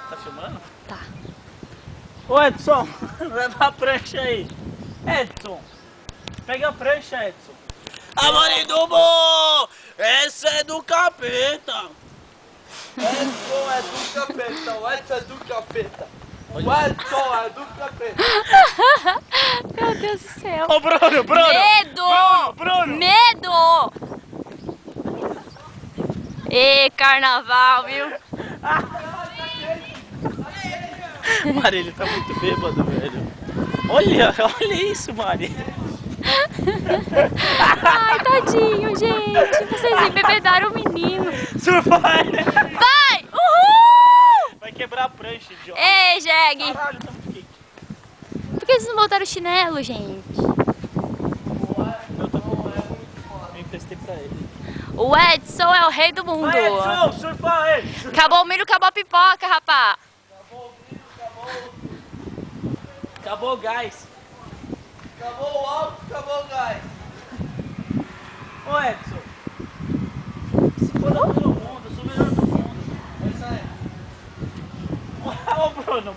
Tá filmando? Tá. Ô Edson, leva a prancha aí. Edson, pega a prancha, Edson. Amarindubo! Essa é do capeta! Edson é do capeta, o Edson é do capeta. O Edson é do capeta. Meu Deus do céu. Ô Bruno! Medo! Bruno! Medo! Ê, carnaval, viu? Mari, ele tá muito bêbado, velho. Olha isso, Mari. Ai, tadinho, gente. Vocês embebedaram o menino. Surfar! Vai! Uhul! Vai quebrar a prancha, idiota. Ei, jegue. Caralho, tá muito quente. Por que vocês não botaram o chinelo, gente? Eu tô com eu emprestei pra ele. O Edson é o rei do mundo. Vai, Edson, surfar ele. Acabou o milho, acabou a pipoca, rapá. Acabou o gás. Acabou o álcool, acabou o gás. Ô Edson, se for da todo mundo, eu sou o melhor do mundo. É isso aí. Ô Bruno,